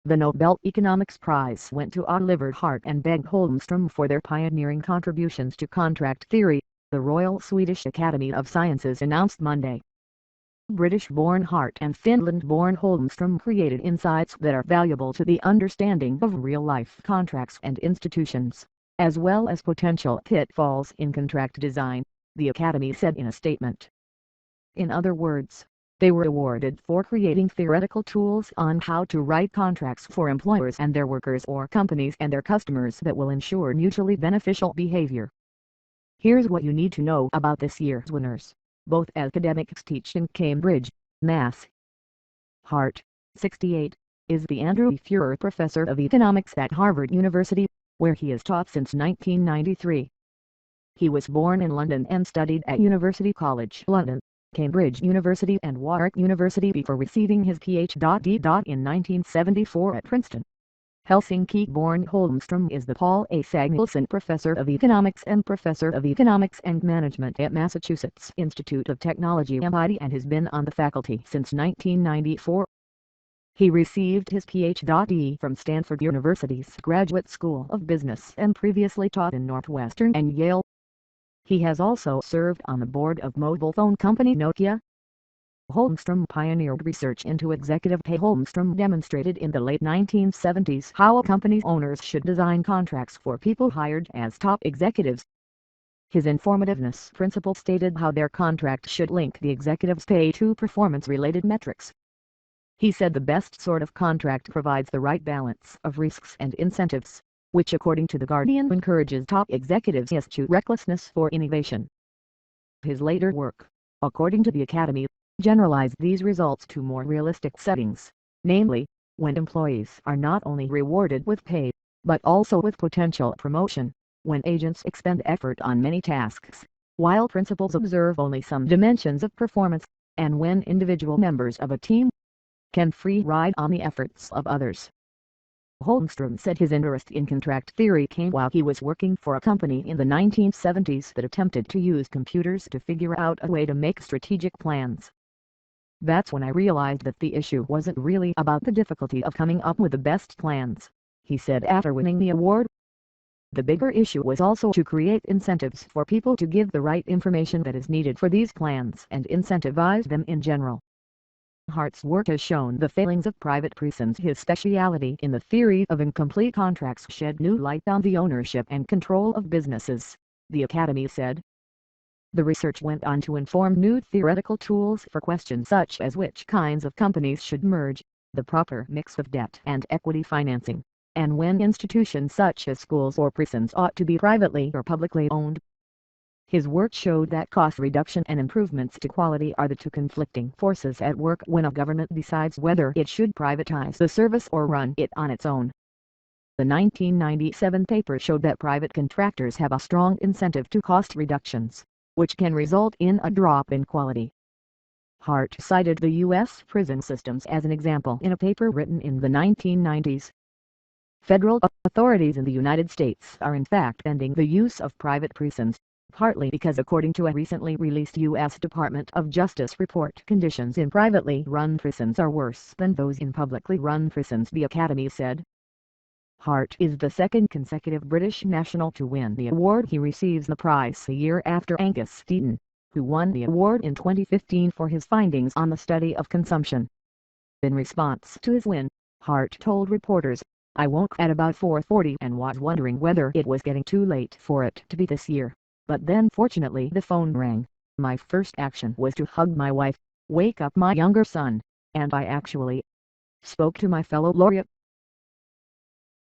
The Nobel Economics Prize went to Oliver Hart and Bengt Holmström for their pioneering contributions to contract theory, the Royal Swedish Academy of Sciences announced Monday. British-born Hart and Finland-born Holmström created insights that are valuable to the understanding of real-life contracts and institutions, as well as potential pitfalls in contract design, the Academy said in a statement. In other words, they were awarded for creating theoretical tools on how to write contracts for employers and their workers or companies and their customers that will ensure mutually beneficial behavior. Here's what you need to know about this year's winners. Both academics teach in Cambridge, Mass. Hart, 68, is the Andrew Fuhrer Professor of Economics at Harvard University, where he has taught since 1993. He was born in London and studied at University College London, Cambridge University and Warwick University before receiving his Ph.D. in 1974 at Princeton. Helsinki-born Holmström is the Paul A. Samuelson Professor of Economics and Professor of Economics and Management at Massachusetts Institute of Technology MIT and has been on the faculty since 1994. He received his Ph.D. from Stanford University's Graduate School of Business and previously taught in Northwestern and Yale. He has also served on the board of mobile phone company Nokia. Holmström pioneered research into executive pay. Holmström demonstrated in the late 1970s how a company's owners should design contracts for people hired as top executives. His informativeness principle stated how their contract should link the executive's pay to performance-related metrics. He said the best sort of contract provides the right balance of risks and incentives, which according to The Guardian encourages top executives to eschew recklessness for innovation. His later work, according to the Academy, generalized these results to more realistic settings, namely, when employees are not only rewarded with pay, but also with potential promotion, when agents expend effort on many tasks, while principals observe only some dimensions of performance, and when individual members of a team can free ride on the efforts of others. Holmström said his interest in contract theory came while he was working for a company in the 1970s that attempted to use computers to figure out a way to make strategic plans. That's when I realized that the issue wasn't really about the difficulty of coming up with the best plans, he said after winning the award. The bigger issue was also to create incentives for people to give the right information that is needed for these plans and incentivize them in general. Hart's work has shown the failings of private prisons. His speciality in the theory of incomplete contracts shed new light on the ownership and control of businesses, the Academy said. The research went on to inform new theoretical tools for questions such as which kinds of companies should merge, the proper mix of debt and equity financing, and when institutions such as schools or prisons ought to be privately or publicly owned. His work showed that cost reduction and improvements to quality are the two conflicting forces at work when a government decides whether it should privatize the service or run it on its own. The 1997 paper showed that private contractors have a strong incentive to cost reductions, which can result in a drop in quality. Hart cited the U.S. prison systems as an example in a paper written in the 1990s. Federal authorities in the United States are in fact ending the use of private prisons, partly because according to a recently released U.S. Department of Justice report, conditions in privately run prisons are worse than those in publicly run prisons, the Academy said. Hart is the second consecutive British national to win the award. He receives the prize a year after Angus Deaton, who won the award in 2015 for his findings on the study of consumption. In response to his win, Hart told reporters, "I woke at about 4:40 and was wondering whether it was getting too late for it to be this year. But then fortunately the phone rang. My first action was to hug my wife, wake up my younger son, and I actually spoke to my fellow laureate,